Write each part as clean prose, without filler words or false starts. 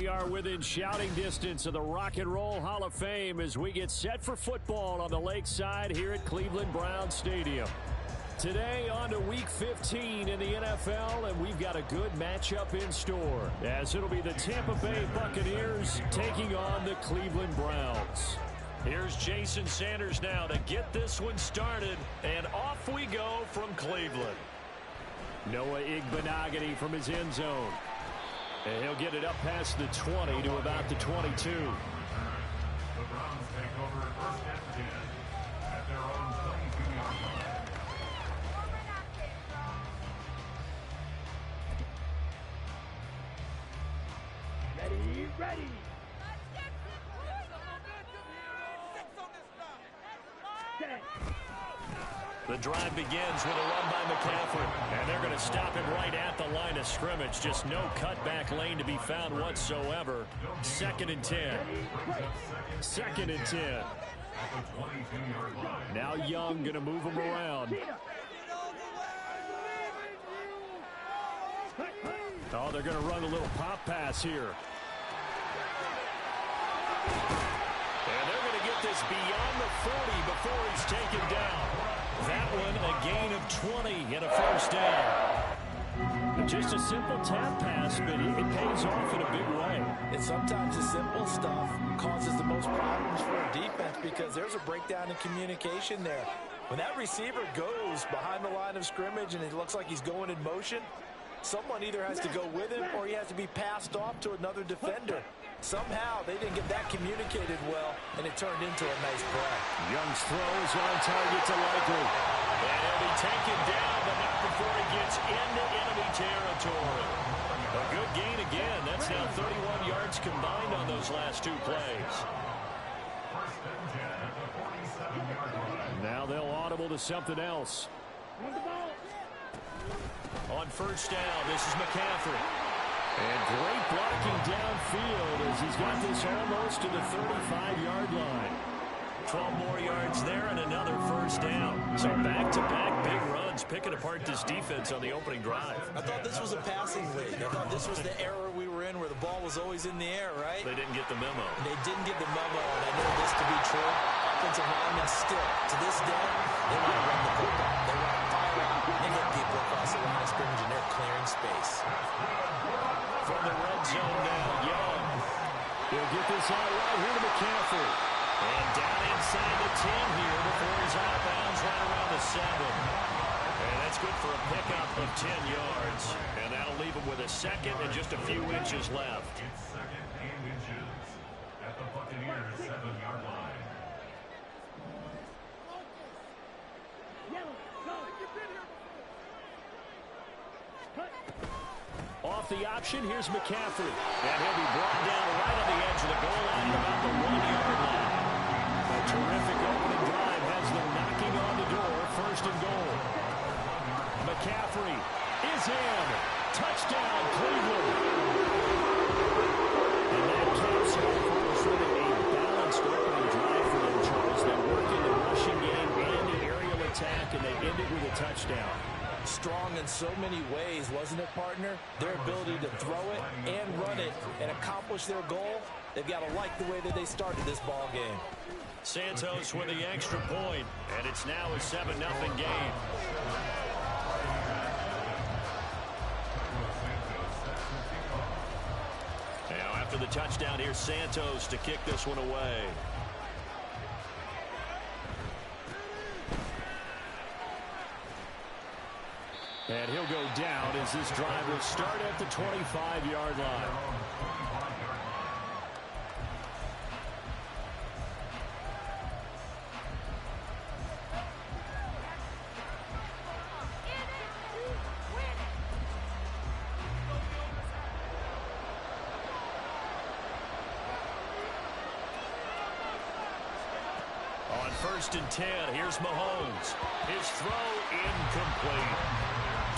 We are within shouting distance of the Rock and Roll Hall of Fame as we get set for football on the lakeside here at Cleveland Browns Stadium. Today on to Week 15 in the NFL, and we've got a good matchup in store, as it'll be the Tampa Bay Buccaneers taking on the Cleveland Browns. Here's Jason Sanders now to get this one started, and off we go from Cleveland. Noah Igbenogany from his end zone. And he'll get it up past the 20 to about the 22. The Browns take over first and 10 at their own 22-yard line. Ready. The drive begins with a run by McCaffrey, and they're going to stop him right at the line of scrimmage. Just no cutback lane to be found whatsoever. 2nd and 10. 2nd and 10. Now Young going to move him around. Oh, they're going to run a little pop pass here. And they're going to get this beyond the 40 before he's taken down. That one a gain of 20 and a first down. Just a simple tap pass, but it pays off in a big way. And sometimes the simple stuff causes the most problems for a defense because there's a breakdown in communication there. When that receiver goes behind the line of scrimmage and it looks like he's going in motion, someone either has to go with him or he has to be passed off to another defender. Somehow they didn't get that communicated well, and it turned into a nice play. Young's throws on target to Likely. And he'll be taken down, but not before he gets into enemy territory. A good gain again. That's now 31 yards combined on those last two plays. Now they'll audible to something else. On first down, this is McCaffrey. And great blocking downfield as he's got this almost to the 35-yard line. 12 more yards there and another first down. So back-to-back big runs, picking apart this defense on the opening drive. I thought this was a passing league. I thought this was the era we were in where the ball was always in the air, right? They didn't get the memo. They didn't get the memo, and I know this to be true. Offensive linemen still, to this day, they want to run the football. They want to fire out and hit people across the line of scrimmage, and they're clearing space. From the red zone now, Young. He'll get this out right here to McCaffrey. And down inside the 10 here before he's out of bounds right around the 7. And that's good for a pickup of 10 yards. And that'll leave him with a second and just a few inches left. It's 2nd and inches at the Buccaneers' 7-yard line. Off the option, here's McCaffrey. And he'll be brought down right on the edge of the goal line at about the 1-yard line. A terrific opening drive has them knocking on the door, 1st and goal. McCaffrey is in. Touchdown, Cleveland. And that caps off what was really a balanced opening drive for them, Charles. They work in the rushing game and the aerial attack, and they end it with a touchdown. Strong in so many ways, wasn't it, partner? Their ability to throw it and run it and accomplish their goal, they've got to like the way that they started this ball game. Santos with the extra point, and it's now a 7-0 game. Now after the touchdown, here's Santos to kick this one away. And he'll go down as this drive will start at the 25-yard line. On 1st and 10, here's Mahomes. His throw incomplete.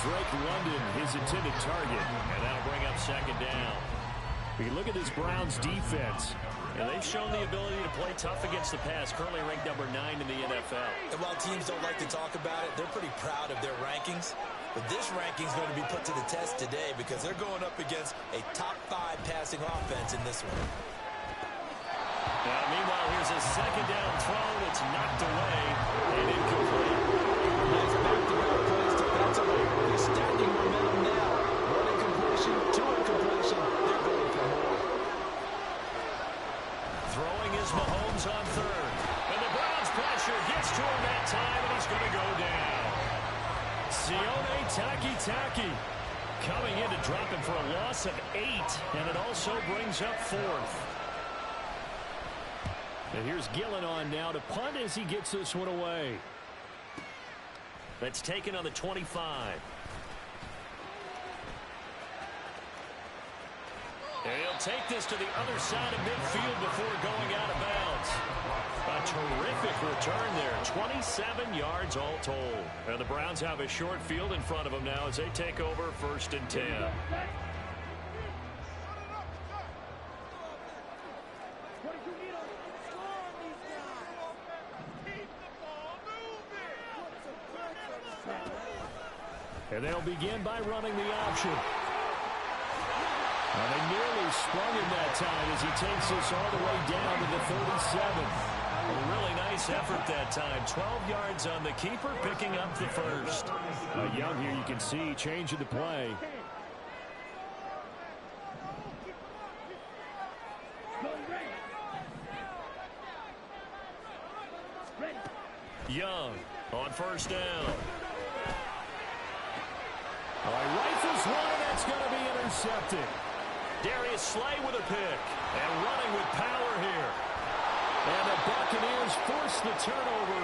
Drake London, his intended target, and that'll bring up 2nd down. You look at this Browns defense, and they've shown the ability to play tough against the pass, currently ranked number 9 in the NFL. And while teams don't like to talk about it, they're pretty proud of their rankings. But this ranking is going to be put to the test today because they're going up against a top 5 passing offense in this one. Now, meanwhile, here's a second down throw that's knocked away and incomplete. Nice back-to-back plays defensively. They're stacking momentum now. One incompletion, 2 incompletion. They're going for more. Throwing is Mahomes on third. And the Browns pressure gets to him that time, and he's going to go down. Sione Taki coming in to drop him for a loss of 8, and it also brings up 4th. And here's Gillen on now to punt as he gets this one away. That's taken on the 25. And he'll take this to the other side of midfield before going out of bounds. A terrific return there. 27 yards all told. And the Browns have a short field in front of them now as they take over 1st and 10. And they'll begin by running the option. And they nearly sprung him that time as he takes this all the way down to the 37. A really nice effort that time. 12 yards on the keeper, picking up the 1st. Young here, you can see, changing the play. Young on 1st down. All right, rifles one, and that's going to be intercepted. Darius Slay with a pick, and running with power here. And the Buccaneers force the turnover.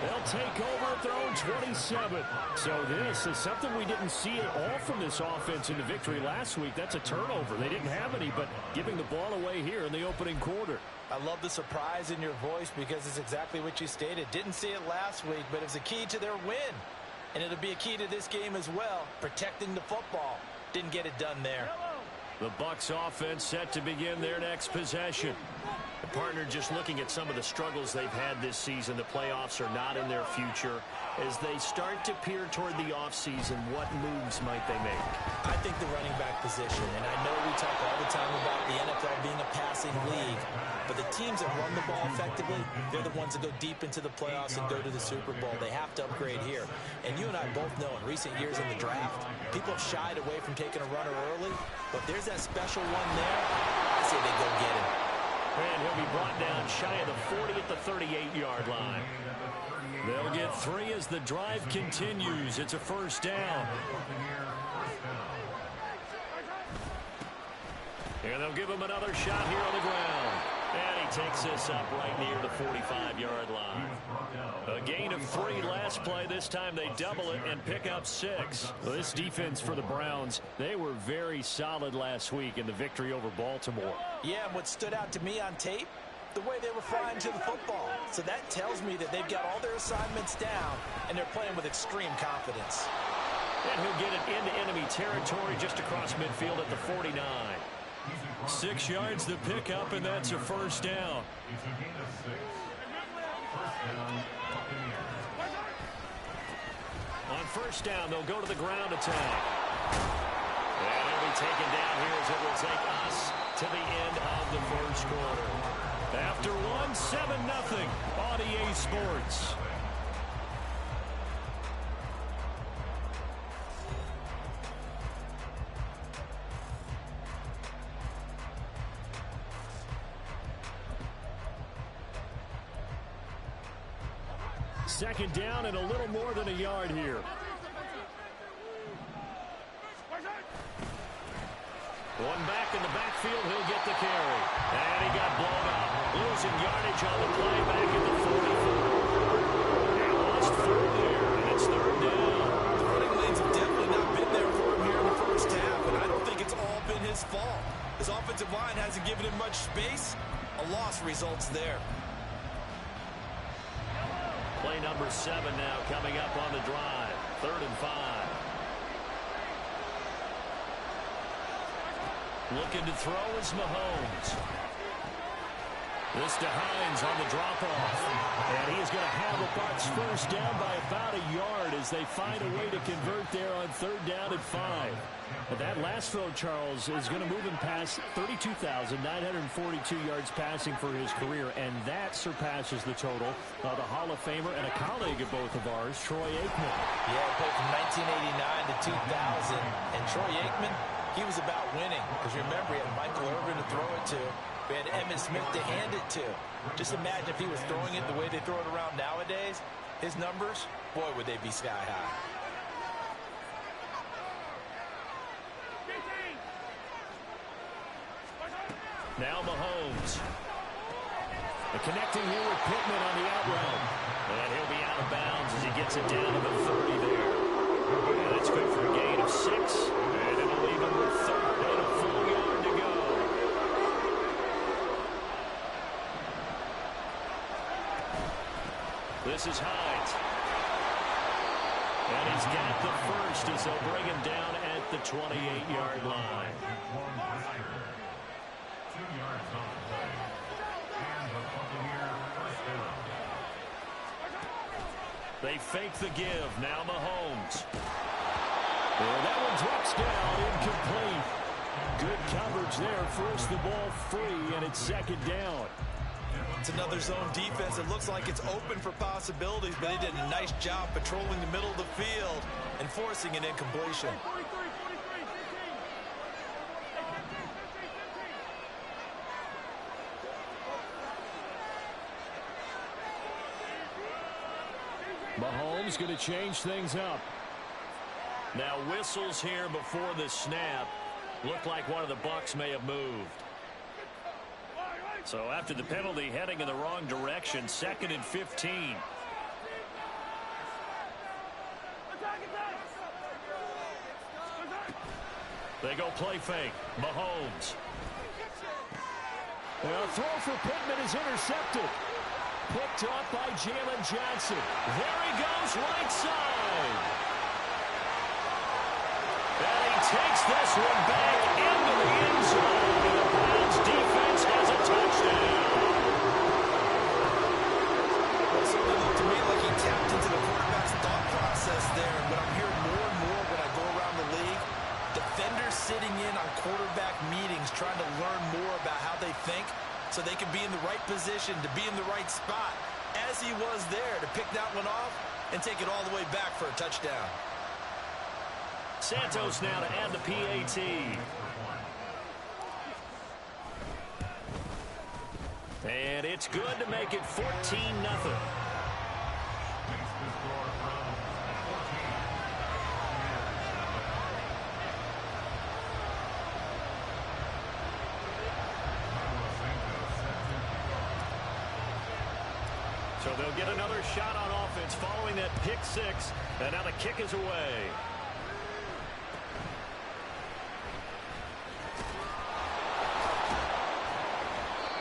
They'll take over at their own 27. So this is something we didn't see at all from this offense in the victory last week. That's a turnover. They didn't have any, but giving the ball away here in the opening quarter. I love the surprise in your voice because it's exactly what you stated. Didn't see it last week, but it was a key to their win. And it'll be a key to this game as well, protecting the football. Didn't get it done there. The Bucs offense set to begin their next possession. The partner just looking at some of the struggles they've had this season. The playoffs are not in their future. As they start to peer toward the offseason, what moves might they make? I think the running back position, and I know we talk all the time about the NFL being a passing league, but the teams that run the ball effectively, they're the ones that go deep into the playoffs and go to the Super Bowl. They have to upgrade here. And you and I both know in recent years in the draft, people have shied away from taking a runner early, but there's that special one there. I say they go get him. And he'll be brought down shy of the 40 at the 38-yard line. They'll get 3 as the drive continues. It's a 1st down. And they'll give him another shot here on the ground. And he takes this up right near the 45-yard line. A gain of 3 last play. This time they double it and pick up 6. Well, this defense for the Browns, they were very solid last week in the victory over Baltimore. Yeah, and what stood out to me on tape, the way they were flying to the football. So that tells me that they've got all their assignments down, and they're playing with extreme confidence. And he'll get it into enemy territory just across midfield at the 49. 6 yards the pickup, and that's a 1st down. On 1st down, they'll go to the ground attack. And it'll be taken down here as it will take us to the end of the 1st quarter. After 1, 7-0 on EA Sports. Second down and a little more than a yard here. One back in the backfield, he'll get the carry. And he got blown up. Losing yardage on the play back at the 44. They lost 4 there, and it's 3rd down. The running lanes have definitely not been there for him here in the 1st half, and I don't think it's all been his fault. His offensive line hasn't given him much space. A loss results there. Play number 7 now coming up on the drive. 3rd and 5. Looking to throw is Mahomes. This to Hines on the drop-off. And he is going to have the Bucs first down by about a yard as they find a way to convert there on 3rd down and 5. But that last throw, Charles, is going to move him past 32,942 yards passing for his career, and that surpasses the total of the Hall of Famer and a colleague of both of ours, Troy Aikman. Yeah, played from 1989 to 2000, and Troy Aikman, he was about winning. Because remember, he had Michael Irvin to throw it to. We had Emmitt Smith to hand it to. Just imagine if he was throwing it the way they throw it around nowadays. His numbers, boy, would they be sky high. Now Mahomes. The connecting here with Pittman on the out route. And he'll be out of bounds as he gets it down to the 30 there. And that's good for a gain of 6. And it'll leave him with 3rd and a full yard to go. This is Hines. And he's got the first as they'll bring him down at the 28-yard line. 2 yards on the play. And the Buccaneers first down. They fake the give. Now Mahomes. And that one drops down, incomplete. Good coverage there. Forced the ball free, and it's 2nd down. It's another zone defense. It looks like it's open for possibilities, but they did a nice job patrolling the middle of the field and forcing an incompletion. Mahomes going to change things up. Now whistles here before the snap. Looked like one of the Bucs may have moved. So after the penalty, heading in the wrong direction, 2nd and 15. They go play fake. Mahomes. A throw for Pittman is intercepted. Picked up by Jalen Johnson. There he goes, right side. And he takes this one back into the end zone. And the Browns defense has a touchdown. Well, it certainly looked to me like he tapped into the quarterback's thought process there. But I'm hearing more and more when I go around the league, defenders sitting in on quarterback meetings trying to learn more about how they think, so they can be in the right position, to be in the right spot, as he was there, to pick that one off and take it all the way back for a touchdown. Santos now to add the PAT. And it's good to make it 14-0. So they'll get another shot on offense following that pick 6. And now the kick is away.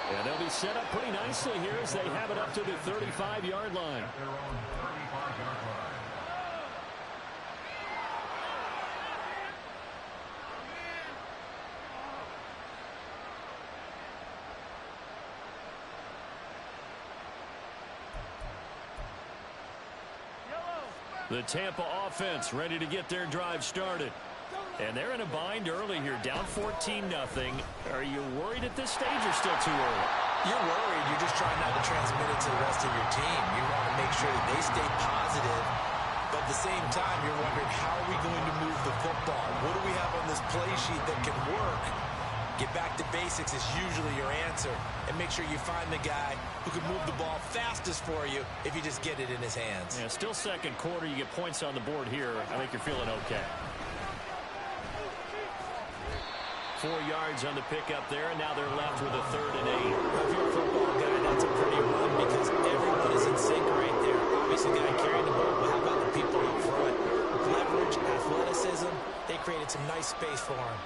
And they'll be set up pretty nicely here as they have it up to the 35-yard line. At their own 35-yard line. The Tampa offense ready to get their drive started. And they're in a bind early here, down 14-0. Are you worried at this stage or still too early? You're worried. You're just trying not to transmit it to the rest of your team. You want to make sure that they stay positive. But at the same time, you're wondering, how are we going to move the football? What do we have on this play sheet that can work? Get back to basics is usually your answer. And make sure you find the guy who can move the ball fastest for you if you just get it in his hands. Yeah, still 2nd quarter. You get points on the board here. I think you're feeling okay. 4 yards on the pickup there, and now they're left with a 3rd and 8. If you're a football guy, that's a pretty run because everyone is in sync right there. Obviously, the guy carrying the ball, but how about the people up front? Leverage, athleticism, they created some nice space for him.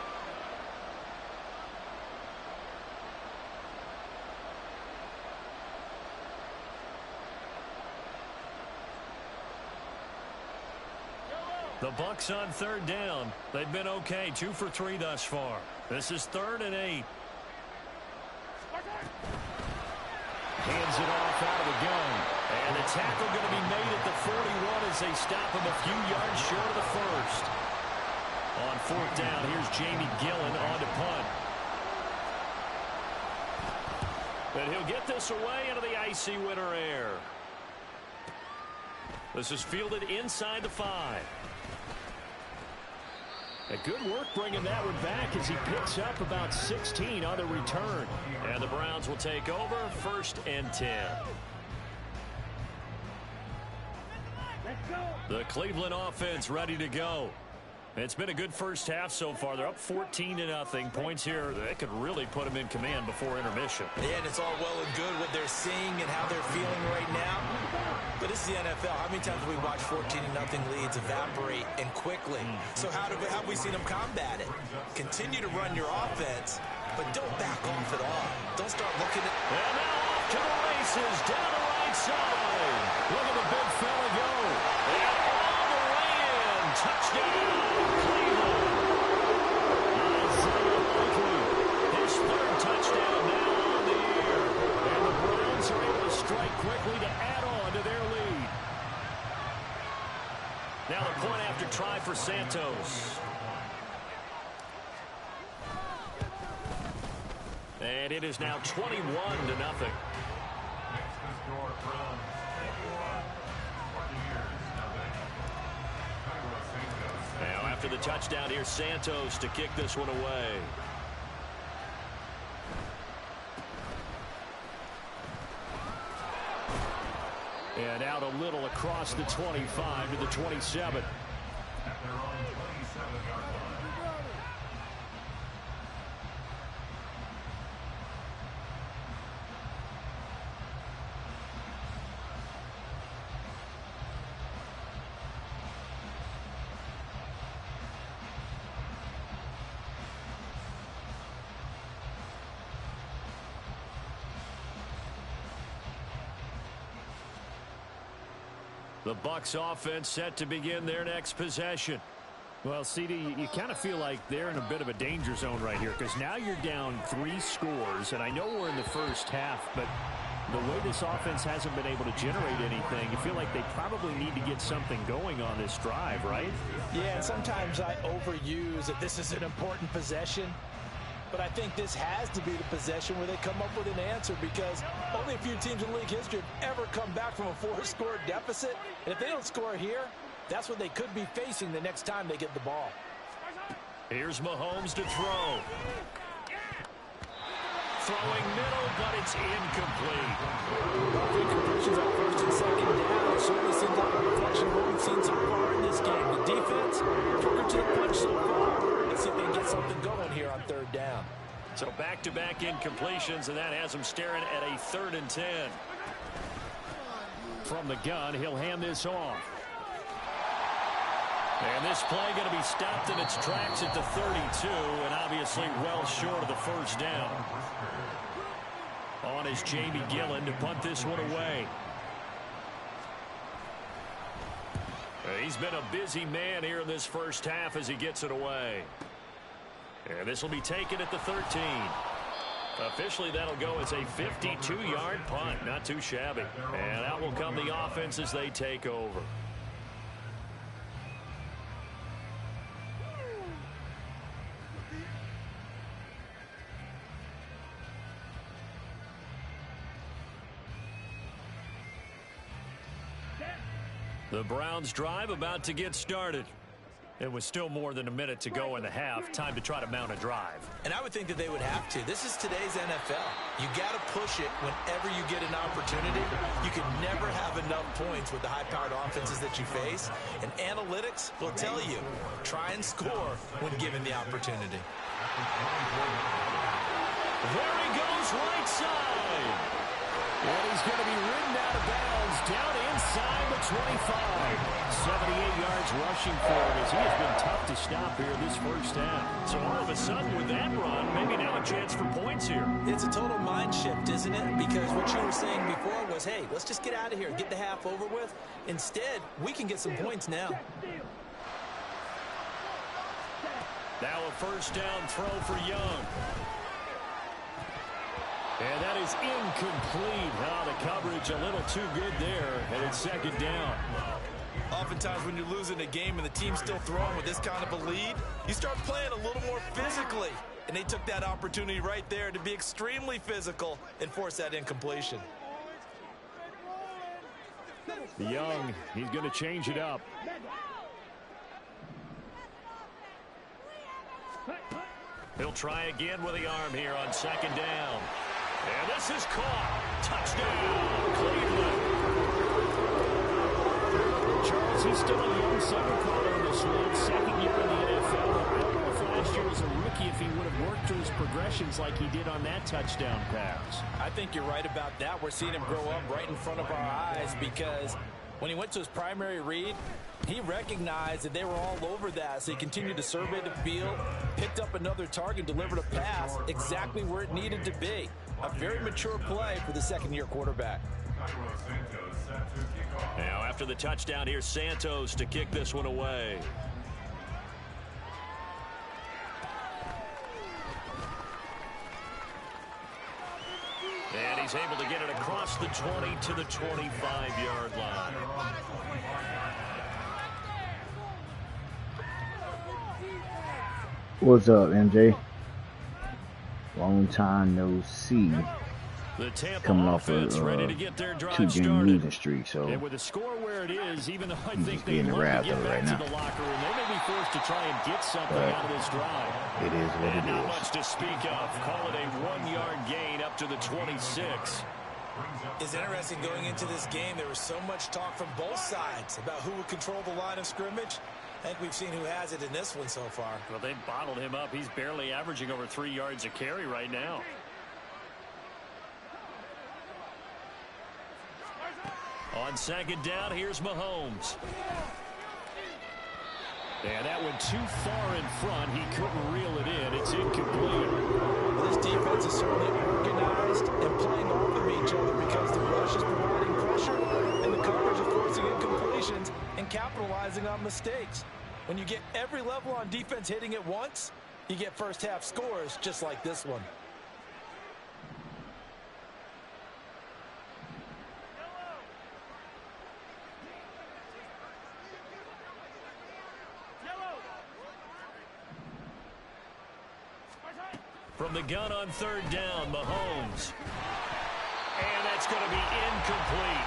The Bucs on 3rd down. They've been okay, 2 for 3 thus far. This is 3rd and 8. Hands it off out of the gun. And the tackle going to be made at the 41 as they stop him a few yards short of the first. On fourth down, here's Jamie Gillen on to punt. And he'll get this away into the icy winter air. This is fielded inside the 5. A good work bringing that one back as he picks up about 16 on the return. And the Browns will take over, 1st and 10. The Cleveland offense ready to go. It's been a good first half so far. They're up 14-0. Points here that could really put them in command before intermission. Yeah, and it's all well and good what they're seeing and how they're feeling right now. But this is the NFL. How many times have we watched 14-0 leads evaporate and quickly? So how have we seen them combat it? Continue to run your offense, but don't back off at all. Don't start looking at... And now off to the races, down the right side. Look at the big fella go. And all the way in. Touchdown. Touchdown now on the year. And the Browns are able to strike quickly to add on to their lead. Now the point after try for Santos. And it is now 21-0. Now after the touchdown, here's Santos to kick this one away. And out a little across the 25 to the 27. At their own 27-yard line. The Bucs offense set to begin their next possession. Well, CD, you kind of feel like they're in a bit of a danger zone right here because now you're down 3 scores, and I know we're in the first half, but the way this offense hasn't been able to generate anything, you feel like they probably need to get something going on this drive, right? Yeah, and sometimes I overuse that this is an important possession. But I think this has to be the possession where they come up with an answer because only a few teams in league history have ever come back from a 4-score deficit. And if they don't score here, that's what they could be facing the next time they get the ball. Here's Mahomes to throw. Throwing middle, but it's incomplete. Incompletions on 1st and 2nd down. It certainly seems like a reflection of what we've seen so far in this game. The defense, quicker to the punch so far. Let's see if they can get something going here on 3rd down. So back-to-back incompletions, and that has them staring at a 3rd and 10. From the gun, he'll hand this off. And this play going to be stopped in its tracks at the 32, and obviously well short of the 1st down. On is Jamie Gillen to punt this one away. He's been a busy man here in this first half as he gets it away. And this will be taken at the 13. Officially, that'll go as a 52-yard punt. Not too shabby. And out will come the offense as they take over. The Browns drive about to get started. It was still more than a minute to go in the half. Time to try to mount a drive. And I would think that they would have to. This is today's NFL. You got to push it whenever you get an opportunity. You can never have enough points with the high-powered offenses that you face. And analytics will tell you, try and score when given the opportunity. There he goes, right side. And he's going to be ridden out of bounds down inside the 25. 78 yards rushing for him as he has been tough to stop here this first half. So all of a sudden with that run, maybe now a chance for points here. It's a total mind shift, isn't it? Because what you were saying before was, hey, let's just get out of here, get the half over with. Instead, we can get some points now. Now a 1st down throw for Young. And that is incomplete. The coverage a little too good there, and it's second down. Oftentimes when you're losing a game and the team's still throwing with this kind of a lead, you start playing a little more physically. And they took that opportunity right there to be extremely physical and force that incompletion. Young, he's going to change it up. He'll try again with the arm here on second down. And this is caught. Touchdown, Cleveland. Charles, he's still a young summer caller in this league. Second year in the NFL. I don't know if last year as a rookie if he would have worked through his progressions like he did on that touchdown pass. I think you're right about that. We're seeing him grow up right in front of our eyes because when he went to his primary read, he recognized that they were all over that, so he continued to survey the field, picked up another target, delivered a pass exactly where it needed to be. A very mature play for the second-year quarterback. Now, after the touchdown, here's Santos to kick this one away. And he's able to get it across the 20 to the 25-yard line. What's up, MJ? Long time no see. The Tampa Coming off offense a ready to get their drive 2-game losing streak, so and with the score where it is, even though I think they getting love wrapped to get up back right to now. the locker room, they may be forced to try and get something out of this drive. It is what And it not is. much to speak of. Call it a 1-yard gain up to the 26. It's interesting going into this game. There was so much talk from both sides about who would control the line of scrimmage. I think we've seen who has it in this one so far. Well, they bottled him up. He's barely averaging over 3 yards a carry right now. On second down, here's Mahomes. And that went too far in front. He couldn't reel it in. It's incomplete. Well, this defense is certainly organized and playing off of each other because the rush is providing pressure and the coverage is forcing incompletions and capitalizing on mistakes. When you get every level on defense hitting at once, you get first half scores just like this one. From the gun on third down, Mahomes. And that's going to be incomplete.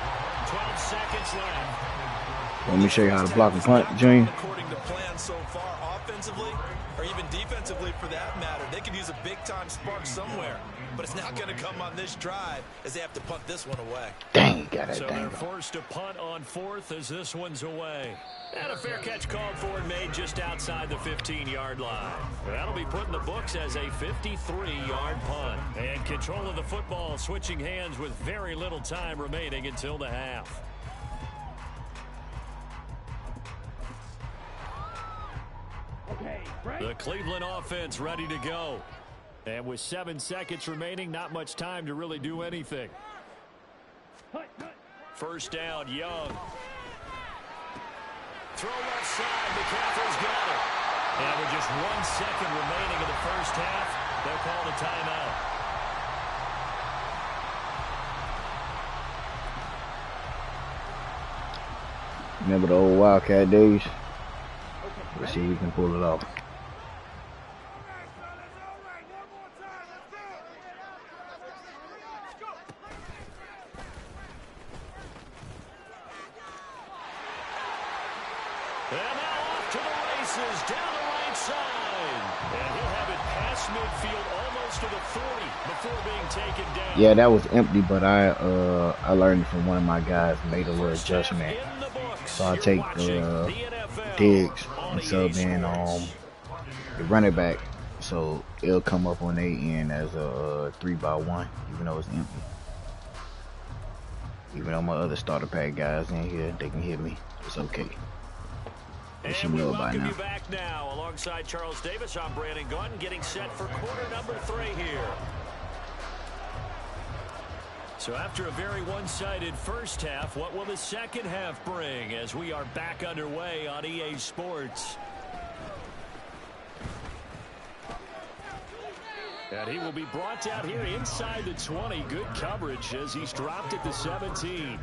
12 seconds left. Let me show you how to block a punt, Junior. According to plan so far, offensively or even defensively for that matter, they could use a big-time spark somewhere. But it's not going to come on this drive as they have to punt this one away. Dang, you got that So thing. they're forced to punt on fourth as this one's away. And a fair catch called for and made just outside the 15-yard line. That'll be put in the books as a 53-yard punt. And control of the football switching hands with very little time remaining until the half. The Cleveland offense ready to go. And with 7 seconds remaining, not much time to really do anything. First down, Young. Throw left side, McCaffrey's got it. And with just 1 second remaining in the first half, they'll call the timeout. Remember the old Wildcat days? Let's see if we can pull it off. And now off to the races, down the right side. And he'll have it past midfield almost to the 40 before being taken down. Yeah, that was empty, but I learned from one of my guys, made a little adjustment. So I take Diggs and sub in the running back, so it'll come up on their end as a 3-by-1, even though it's empty. Even though my other starter pack guys in here, they can hit me. It's okay. You should know by now. You back now alongside Charles Davis. I'm Brandon Gordon, getting set for quarter number 3 here. So after a very one-sided first half, what will the second half bring as we are back underway on EA Sports? And he will be brought down here inside the 20. Good coverage as he's dropped at the 17.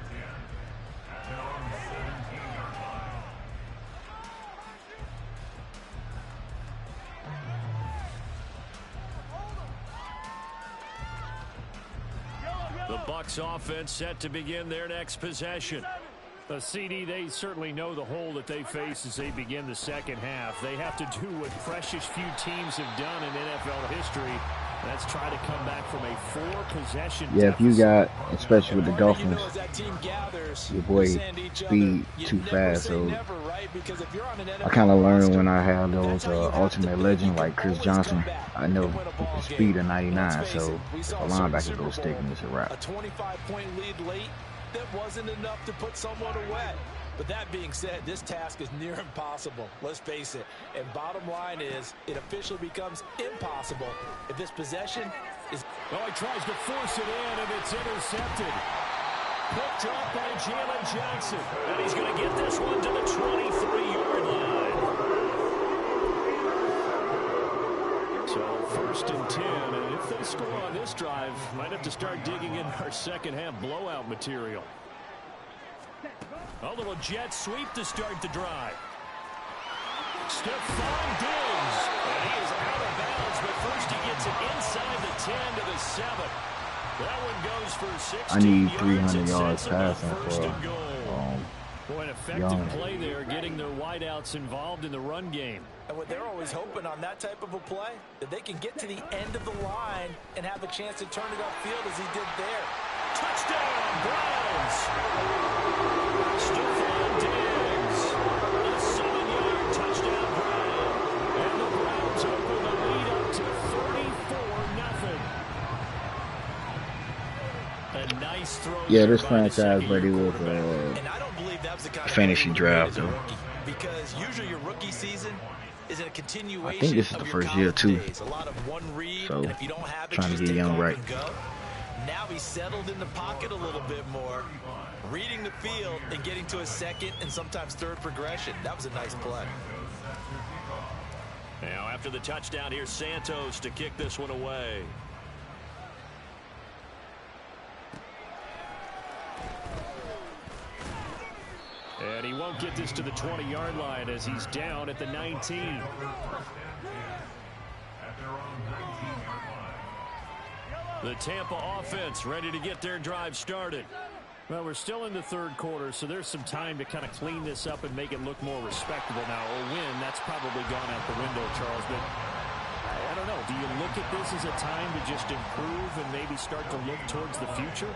The Bucs offense set to begin their next possession. CD, they certainly know the hole that they face as they begin the second half. They have to do what precious few teams have done in NFL history. That's try to come back from a 4-possession deficit. If you got, especially with the Dolphins, your boy speed too fast. So I kind of learned when I had those ultimate legend like Chris Johnson. I know the speed of 99. So if a linebacker goes sticking, it's a wrap. A 25-point lead late. That wasn't enough to put someone away. But that being said, this task is near impossible. Let's face it. And bottom line is, it officially becomes impossible if this possession is... Oh, he tries to force it in, and it's intercepted. Picked up by Jalen Johnson. And he's going to get this one to the 23-yard line. So first and 10, and if they score on this drive, might have to start digging in our second half blowout material. A little jet sweep to start the drive. Stephon Diggs, and he is out of bounds, but first he gets it inside the 10 to the 7. That one goes for 16 I need yards 300 yards passing first for and goal. Boy, an effective Young. play there, getting their wideouts involved in the run game. And what they're always hoping on that type of a play, that they can get to the end of the line and have a chance to turn it upfield as he did there. Touchdown, Browns! Stephon Diggs, a 7-yard touchdown grab. And the Browns open the lead up to 34-0. A nice throw. Yeah, this franchise ready with And I don't believe that was the kind of fantasy draft, though. Because usually your rookie season is in a continuation. I think this is the first year too. A lot of one read, so and if you don't have it, trying to get young right. Now he's settled in the pocket a little bit more, reading the field and getting to a second and sometimes third progression. That was a nice play. Now after the touchdown, here's Santos to kick this one away. And he won't get this to the 20-yard line as he's down at the 19. The Tampa offense ready to get their drive started. Well, we're still in the third quarter, so there's some time to kind of clean this up and make it look more respectable now. A win, that's probably gone out the window, Charles. But I don't know. Do you look at this as a time to just improve and maybe start to look towards the future?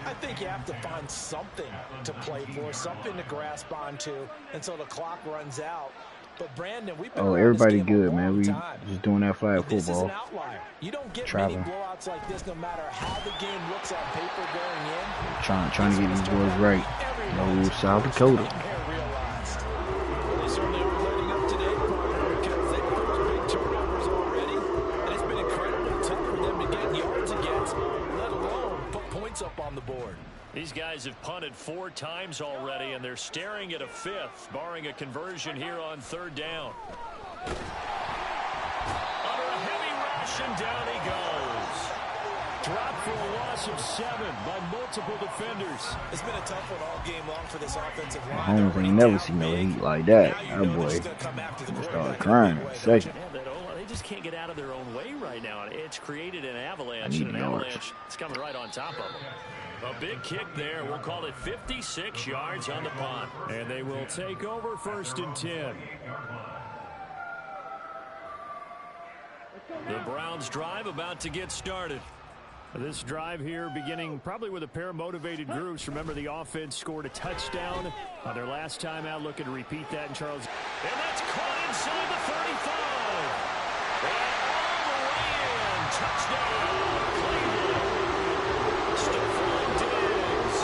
I think you have to find something to play for, something to grasp onto until the clock runs out. But Brandon, we've been everybody good, man. We just doing that flag football. This is an outlier. You don't get many blowouts like this, no matter how the game looks on paper going in. Trying to get these boys right. No, South Dakota. Well, they certainly are letting up today, partner, because they've caused big turnovers already, and it's been incredibly tough for them to get yards against, let alone put points up on the board. These guys have punted 4 times already, and they're staring at a 5th, barring a conversion here on 3rd down. Under a heavy rush, and down he goes. Dropped for a loss of 7 by multiple defenders. It's been a tough one all game long for this offensive line. Mahomes ain't never seen no heat like that. That boy started crying in a second. They just can't get out of their own way right now. It's created an avalanche, and an avalanche is coming right on top of them. A big kick there. We'll call it 56 yards on the punt. And they will take over 1st and 10. The Browns drive about to get started. This drive here beginning probably with a pair of motivated groups. Remember, the offense scored a touchdown on their last time out. Looking to repeat that in Charles. And that's caught inside the 35. And all the way in. Touchdown. Cleveland. Stephon Diggs.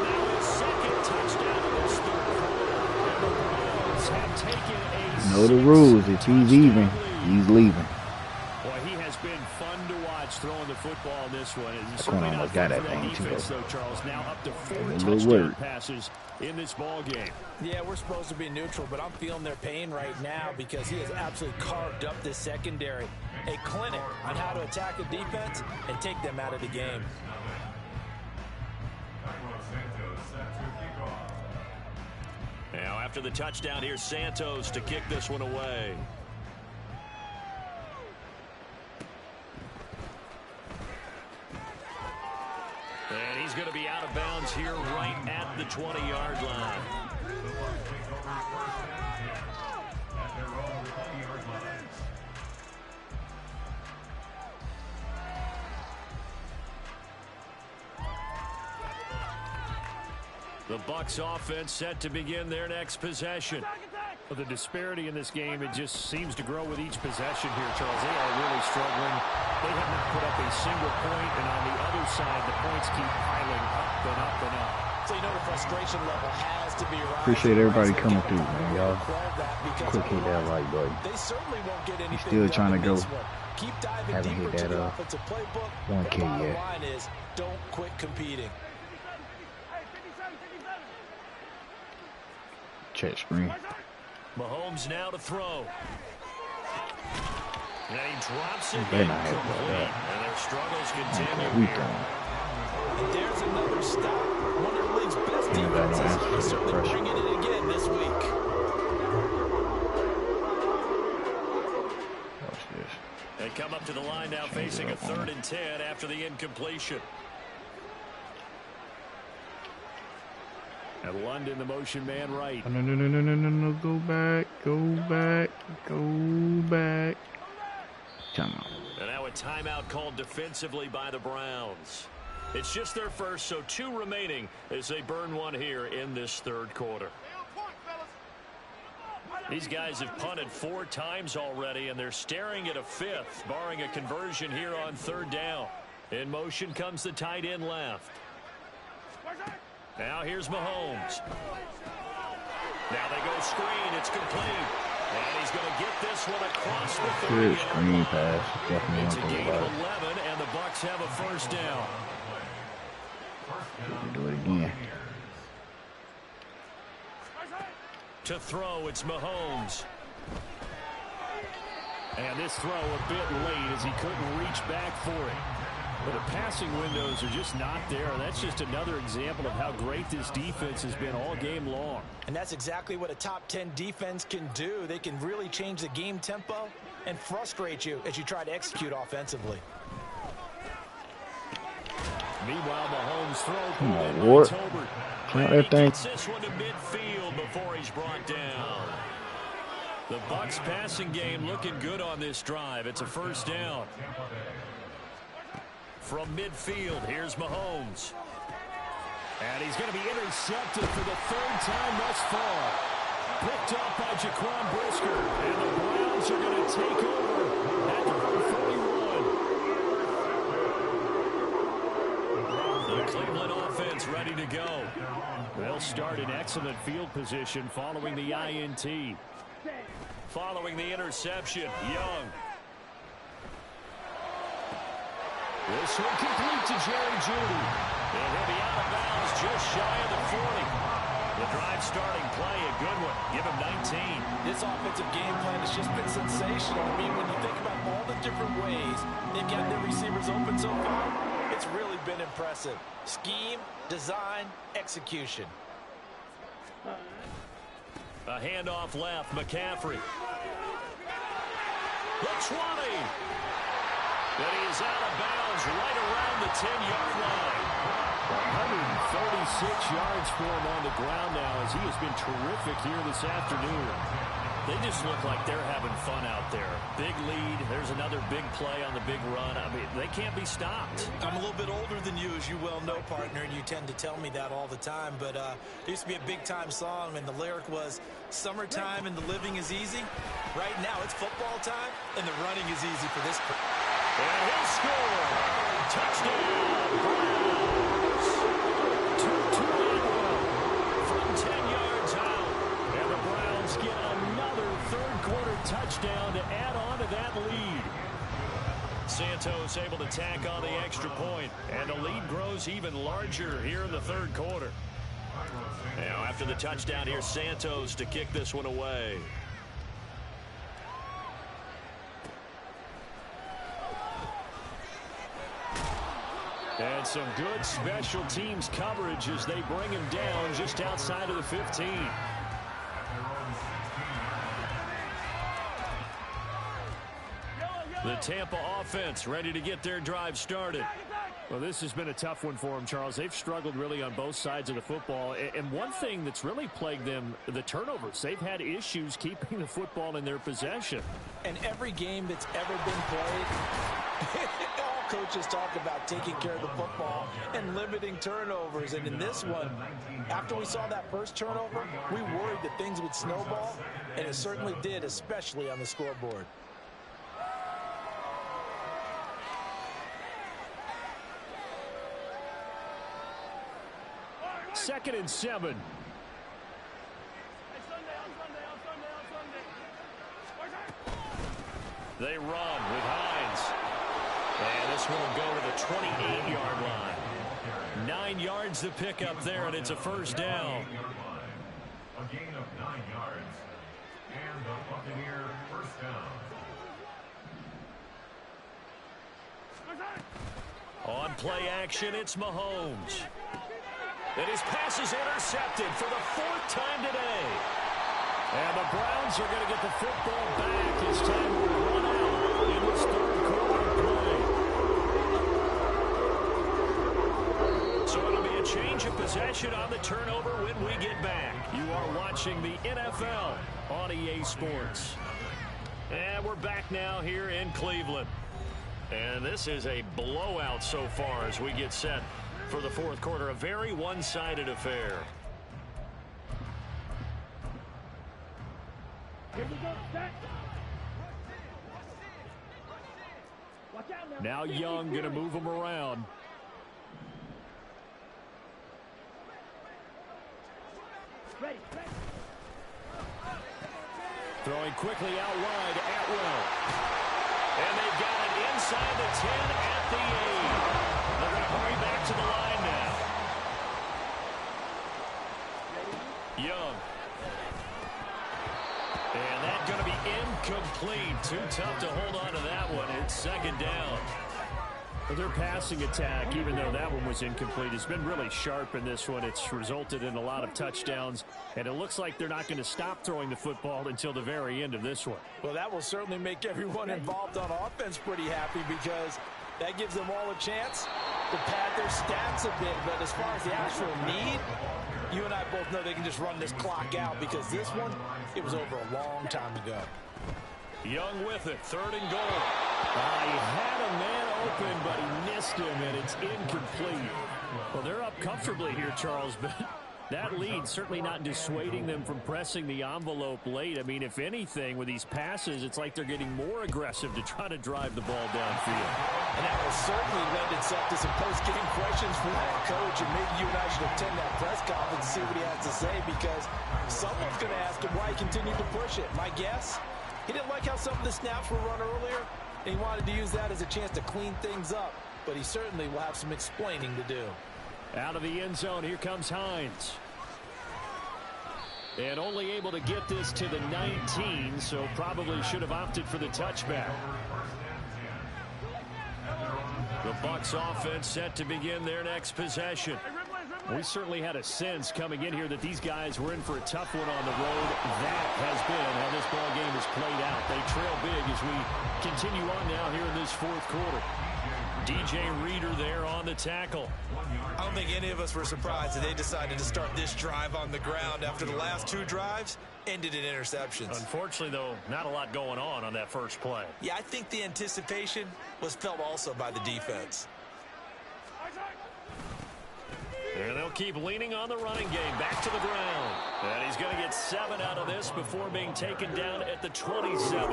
Now his 2nd touchdown of this 3rd quarter. And the Browns have taken a Know the rules. If he's even, he's leaving. Boy, he has been fun to watch throwing throwing the football in this one. It's Going on like that, defense, though, Charles. Now up to 4 a touchdown passes in this ball game. Yeah, we're supposed to be neutral, but I'm feeling their pain right now because he has absolutely carved up this secondary. A clinic on how to attack a defense and take them out of the game. Now, after the touchdown, here's Santos to kick this one away. And he's going to be out of bounds here right at the 20-yard line. The Bucs offense set to begin their next possession. The disparity in this game, it just seems to grow with each possession here, Charles. They are really struggling. They haven't put up a single point, and on the other side, the points keep piling up and up and up. So you know the frustration level has to be rising. Appreciate everybody coming through, man, y'all. Quick hit that like button. They certainly won't get anything. Still trying to go. Keep diving Haven't deeper hit to the that offensive playbook. 1K The bottom yet. line is, don't quit competing. Check screen. Mahomes now to throw. And he drops it Better not have incomplete. that. And their struggles continue We here. done. And there's another stop. One of the league's best Ain't got no defenses. answer He's to the certainly pressure. bringing it again this week. Watch this. They come up to the line now facing a 3rd and 10 after the incompletion. And London, the motion man right. Oh, no. Go back. Go back. Go back. Time out. And now a timeout called defensively by the Browns. It's just their first, so 2 remaining as they burn one here in this 3rd quarter. These guys have punted 4 times already, and they're staring at a 5th, barring a conversion here on 3rd down. In motion comes the tight end left. Now here's Mahomes. Now they go screen. It's complete. And he's going to get this one across the 30. Good screen pass. Definitely It's a on gain the of ball. 11, and the Bucs have a 1st down. Do it again. To throw, it's Mahomes. And this throw a bit late as he couldn't reach back for it. But the passing windows are just not there. And that's just another example of how great this defense has been all game long. And that's exactly what a top 10 defense can do. They can really change the game tempo and frustrate you as you try to execute offensively. Meanwhile, Mahomes throw. Come on, Ward. Count that thing. Gets this one to midfield before he's brought down. The Bucs passing game looking good on this drive. It's a 1st down. From midfield, here's Mahomes. And he's going to be intercepted for the 3rd time thus far. Picked up by Jaquan Brisker. And the Browns are going to take over at the 41. The Cleveland offense ready to go. They'll start in excellent field position following the INT. Following the interception, Young. This one complete to Jerry Jeudy. And he'll be out of bounds just shy of the 40. The drive starting play, a good one. Give him 19. This offensive game plan has just been sensational. I mean, when you think about all the different ways they've gotten their receivers open so far, it's really been impressive. Scheme, design, execution. A handoff left, McCaffrey. The 20. But he's out of bounds right around the 10-yard line. 136 yards for him on the ground now as he has been terrific here this afternoon. They just look like they're having fun out there. Big lead. There's another big play on the big run. I mean, they can't be stopped. I'm a little bit older than you, as you well know, partner, and you tend to tell me that all the time. But there used to be a big-time song, and the lyric was, "Summertime and the living is easy." Right now, it's football time, and the running is easy for this. And he'll score. Touchdown, Browns. 2-2 from 10 yards out. And the Browns get another 3rd quarter touchdown to add on to that lead. Santos able to tack on the extra point, and the lead grows even larger here in the third quarter. Now, after the touchdown, here's Santos to kick this one away. And some good special teams coverage as they bring him down just outside of the 15. The Tampa offense ready to get their drive started. Well, this has been a tough one for them, Charles. They've struggled really on both sides of the football. And one thing that's really plagued them, the turnovers. They've had issues keeping the football in their possession. And every game that's ever been played, all coaches talk about taking care of the football and limiting turnovers. And in this one, after we saw that first turnover, we worried that things would snowball, and it certainly did, especially on the scoreboard. Second and 7. They run with Hines. And this one will go to the 28-yard line. 9 yards to pick up there, and it's a first down. A gain of 9 yards. And the Buccaneer first down. On play action, it's Mahomes. And his pass is intercepted for the 4th time today. And the Browns are going to get the football back as time will run out in this third quarter play. So it'll be a change of possession on the turnover when we get back. You are watching the NFL on EA Sports. And we're back now here in Cleveland. And this is a blowout so far as we get set for the fourth quarter. A very one-sided affair. Now Young going to move him around. Throwing quickly out wide, Atwell. And they've got it inside the 10 at the 8. They're going to hurry back to the line now. Young. And that's going to be incomplete. Too tough to hold on to that one. It's second down. But their passing attack, even though that one was incomplete, has been really sharp in this one. It's resulted in a lot of touchdowns, and it looks like they're not going to stop throwing the football until the very end of this one. Well, that will certainly make everyone involved on offense pretty happy, because that gives them all a chance to pad their stats a bit. But as far as the actual need, you and I both know they can just run this clock out, because this one, it was over a long time ago. Young with it, 3rd and goal. He had a man open, but he missed him, and it's incomplete. Well, they're up comfortably here, Charles, but that lead certainly not dissuading them from pressing the envelope late. I mean, if anything, with these passes, it's like they're getting more aggressive to try to drive the ball downfield. And that will certainly lend itself to some post-game questions from that coach, and maybe you and I should attend that press conference and see what he has to say, because someone's going to ask him why he continued to push it. My guess, he didn't like how some of the snaps were run earlier, and he wanted to use that as a chance to clean things up. But he certainly will have some explaining to do. Out of the end zone, here comes Hines. And only able to get this to the 19, so probably should have opted for the touchback. The Bucs offense set to begin their next possession. We certainly had a sense coming in here that these guys were in for a tough one on the road. That has been how this ball game has played out. They trail big as we continue on now here in this fourth quarter. DJ Reader there on the tackle. I don't think any of us were surprised that they decided to start this drive on the ground after the last 2 drives ended in interceptions. Unfortunately, though, not a lot going on that first play. Yeah, I think the anticipation was felt also by the defense. And they'll keep leaning on the running game. Back to the ground. And he's going to get 7 out of this before being taken down at the 27.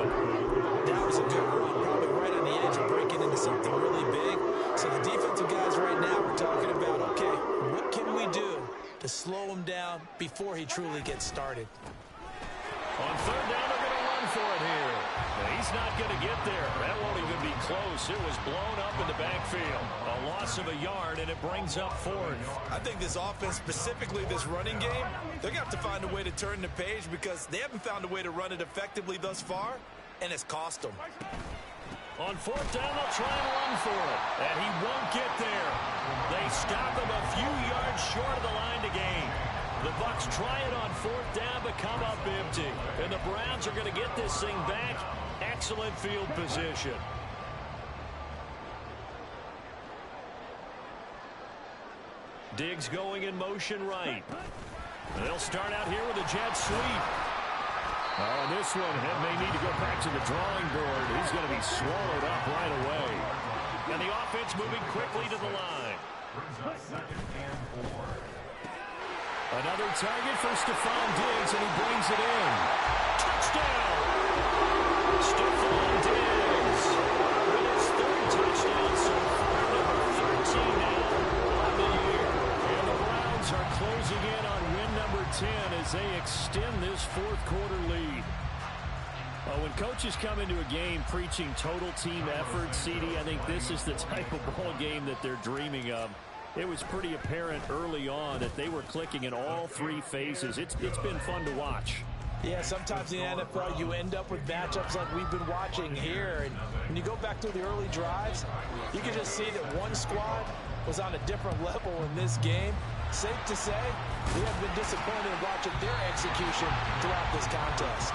That was a good run, probably right on the edge of breaking into something really big. So the defensive guys right now are talking about, okay, what can we do to slow him down before he truly gets started? On 3rd down, they're going to run for it here. And He's not going to get there. That won't even be close. It was blown up in the backfield. A loss of a yard, and it brings up fourth. I think this offense, specifically this running game, they're going to have to find a way to turn the page because they haven't found a way to run it effectively thus far, and it's cost them. On fourth down, they'll try and run for it. And he won't get there. They stop him a few yards short of the line to gain. The Bucs try it on fourth down, but come up empty. And the Browns are going to get this thing back. Excellent field position. Diggs going in motion right. They'll start out here with a jet sweep. Oh, this one may need to go back to the drawing board. He's going to be swallowed up right away. And the offense moving quickly to the line. Another target for Stephon Diggs, and he brings it in. Touchdown! Stephon Diggs with his third touchdown so far, number 13 now on the year. And the Browns are closing in on win number 10 as they extend this fourth quarter lead. When coaches come into a game preaching total team effort, CD, I think this is the type of ball game that they're dreaming of. It was pretty apparent early on that they were clicking in all three phases. It's been fun to watch. Yeah, sometimes in the NFL you end up with matchups like we've been watching here. And when you go back to the early drives, you can just see that one squad was on a different level in this game. Safe to say, we have been disappointed in watching their execution throughout this contest.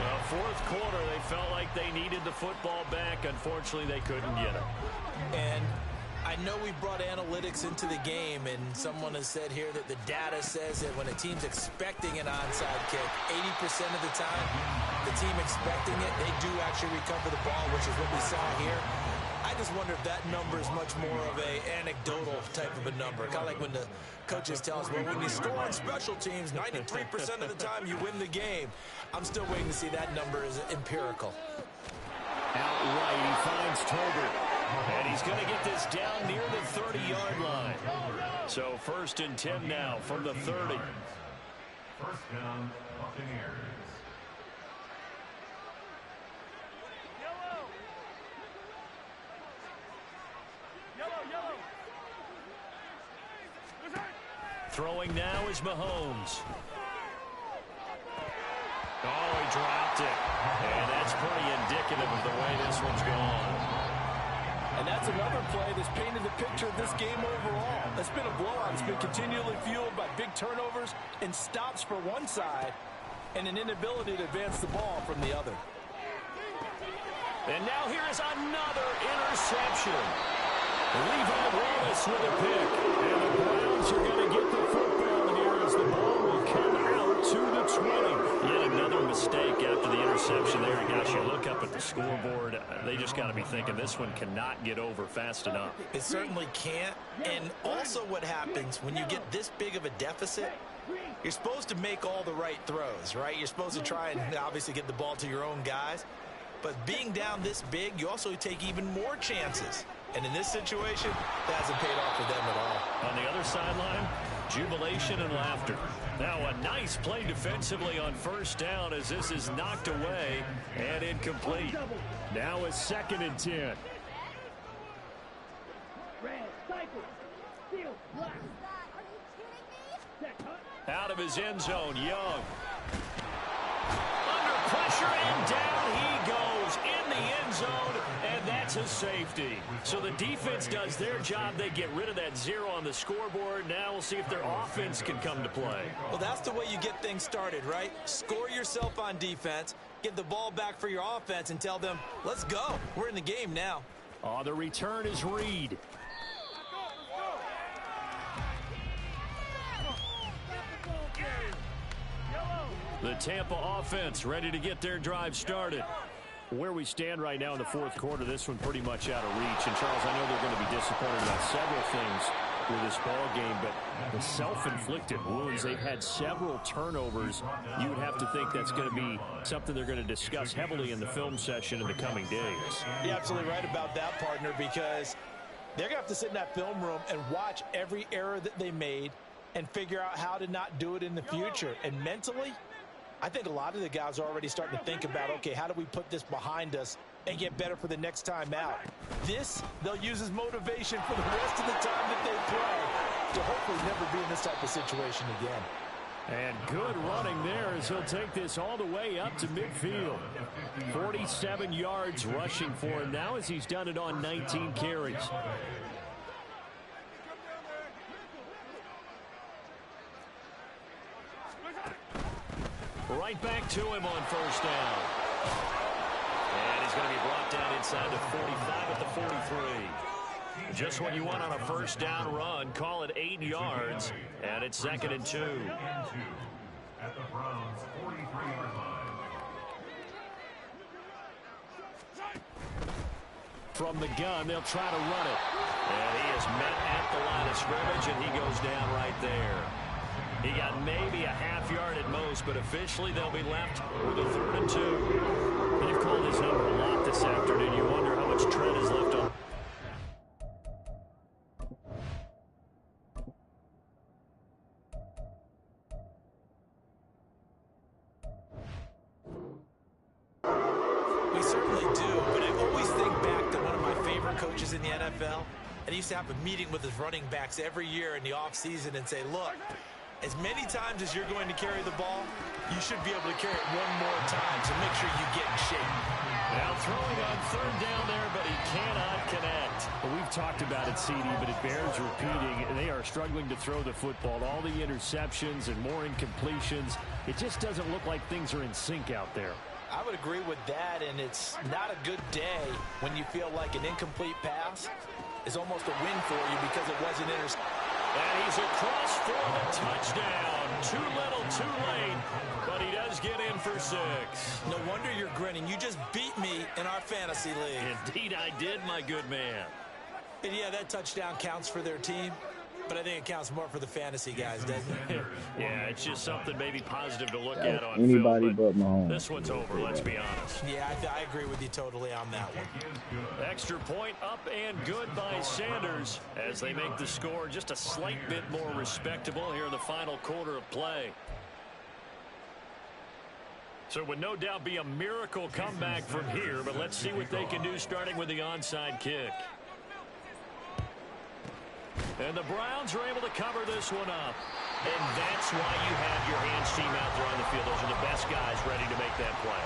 Well, fourth quarter, they felt like they needed the football back. Unfortunately, they couldn't get it. And I know we brought analytics into the game, and someone has said here that the data says that when a team's expecting an onside kick, 80% of the time, the team expecting it, they do actually recover the ball, which is what we saw here. I just wonder if that number is much more of a anecdotal type of a number. Kind of like when the coaches tell us, well, when you score on special teams, 93% of the time you win the game. I'm still waiting to see that number is empirical. Outright, he finds Tolbert. And he's going to get this down near the 30-yard line. So 1st and 10 now from the 30. First down, Buccaneers. Throwing now is Mahomes. Oh, he dropped it. And that's pretty indicative of the way this one's gone. And that's another play that's painted the picture of this game overall. It's been a blowout. It's been continually fueled by big turnovers and stops for one side and an inability to advance the ball from the other. And now here is another interception. Levi Wallace with a pick. And the Browns are going to get the football here as the ball will come out to the 20. Yet another mistake after the interception there. Gosh, you look up at the scoreboard, they just got to be thinking this one cannot get over fast enough. It certainly can't. And also what happens when you get this big of a deficit, you're supposed to make all the right throws, right? You're supposed to try and obviously get the ball to your own guys. But being down this big, you also take even more chances. And in this situation, that hasn't paid off for them at all. On the other sideline, jubilation and laughter. Now a nice play defensively on first down as this is knocked away and incomplete. Now a 2nd and 10. Red, cycle, steel, black. Out of his end zone, Young. Under pressure and down he goes in the end zone, and that's a safety. So the defense does their job. They get rid of that 0 on the scoreboard. Now we'll see if their offense can come to play. Well, that's the way you get things started, right? Score yourself on defense, get the ball back for your offense, and tell them, let's go. We're in the game now. Oh, the return is Reed. The Tampa offense ready to get their drive started. Where we stand right now in the fourth quarter, this one pretty much out of reach. And, Charles, I know they're going to be disappointed about several things with this ball game, but the self-inflicted wounds, they've had several turnovers. You would have to think that's going to be something they're going to discuss heavily in the film session in the coming days. You're absolutely right about that, partner, because they're going to have to sit in that film room and watch every error that they made and figure out how to not do it in the future. And mentally, I think a lot of the guys are already starting to think about, okay, how do we put this behind us and get better for the next time out? This, they'll use as motivation for the rest of the time that they play to hopefully never be in this type of situation again. And good running there as he'll take this all the way up to midfield. 47 yards rushing for him now as he's done it on 19 carries. Right back to him on first down. And he's going to be brought down inside the 45 at the 43. Just what you want on a first down run. Call it 8 yards. And it's 2nd and 2. At the Browns' 43-yard line. From the gun, they'll try to run it. And he is met at the line of scrimmage, and he goes down right there. He got maybe a half yard at most, but officially they'll be left with a 3rd and 2. They've called his number a lot this afternoon. You wonder how much tread is left on. We certainly do, but I always think back to one of my favorite coaches in the NFL. And he used to have a meeting with his running backs every year in the offseason and say, look, as many times as you're going to carry the ball, you should be able to carry it one more time, so make sure you get in shape. Now throwing on 3rd down there, but he cannot connect. Well, we've talked about it, CD, but it bears repeating. They are struggling to throw the football. All the interceptions and more incompletions. It just doesn't look like things are in sync out there. I would agree with that, and it's not a good day when you feel like an incomplete pass is almost a win for you because it wasn't intercepted. And he's across for the touchdown. Too little, too late, but he does get in for 6. No wonder you're grinning. You just beat me in our fantasy league. Indeed I did, my good man. And yeah, that touchdown counts for their team, but I think it counts more for the fantasy guys, doesn't it? Yeah, it's just something maybe positive to look at on anybody film, but Mahomes. This one's over, let's be honest. Yeah, I agree with you totally on that one. Extra point up and good by Sanders as they make the score just a slight bit more respectable here in the final quarter of play. So it would no doubt be a miracle comeback from here, but let's see what they can do starting with the onside kick. And the Browns are able to cover this one up. And that's why you have your hands team out there on the field. Those are the best guys ready to make that play.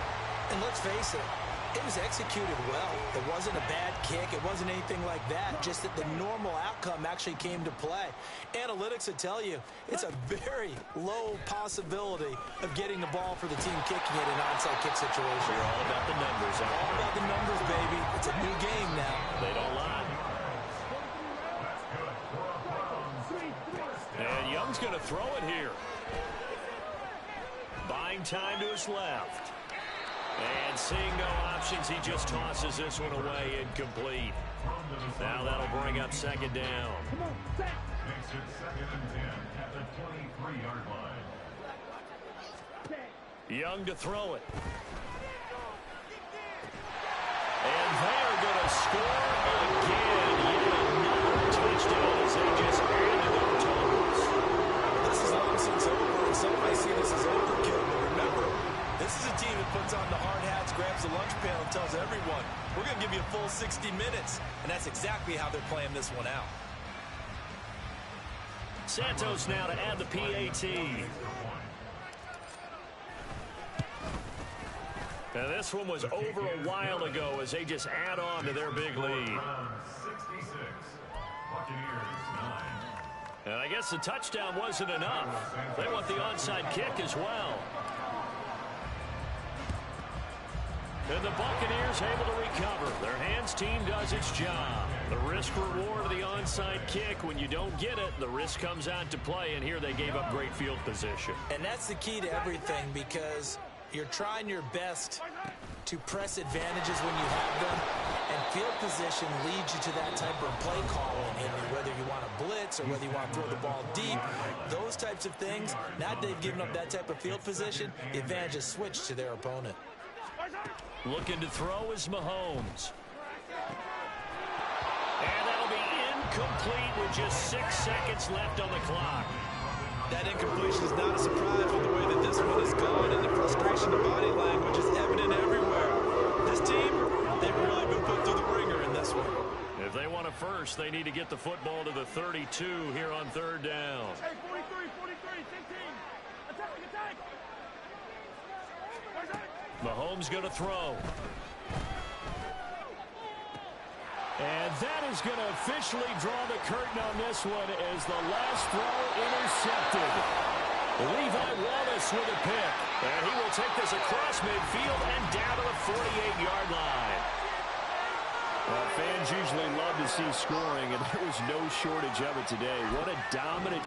And let's face it, it was executed well. It wasn't a bad kick. It wasn't anything like that. Just that the normal outcome actually came to play. Analytics would tell you it's a very low possibility of getting the ball for the team kicking it in an onside kick situation. You're all about the numbers. All about the numbers, baby. It's a new game now. They don't lie. And Young's going to throw it here. Buying time to his left. And seeing no options, he just tosses this one away incomplete. Now that'll bring up 2nd down. Makes it 2nd and 10 at the 23-yard line. Young to throw it. And they're going to score again. Yet another touchdown as they just added their totals. This is long since over, and some might see this as overkill. But remember, this is a team that puts on the hard hats, grabs the lunch pail, and tells everyone, we're going to give you a full 60 minutes. And that's exactly how they're playing this one out. Santos now to add the PAT. Now this one was over a while ago as they just add on to their big lead. 66. Buccaneers 9. And I guess the touchdown wasn't enough. They want the onside kick as well. And the Buccaneers able to recover. Their hands team does its job. The risk reward of the onside kick. When you don't get it, the risk comes out to play. And here they gave up great field position. And that's the key to everything, because you're trying your best to press advantages when you have them. And field position leads you to that type of play calling. And whether you want to blitz or whether you want to throw the ball deep, those types of things, now that they've given up that type of field position, the advantage is switched to their opponent. Looking to throw is Mahomes. And that'll be incomplete with just 6 seconds left on the clock. That incompletion is not a surprise with the way that this one has gone, and the frustration of body language is evident everywhere. This team, they've really been put through the ringer in this one. If they want a first, they need to get the football to the 32 here on third down. Hey, 43, 43, 16. Attack, attack. Mahomes going to throw. And that is going to officially draw the curtain on this one as the last throw intercepted. Levi Wallace with a pick. And he will take this across midfield and down to the 48-yard line. Fans usually love to see scoring, and there was no shortage of it today. What a dominant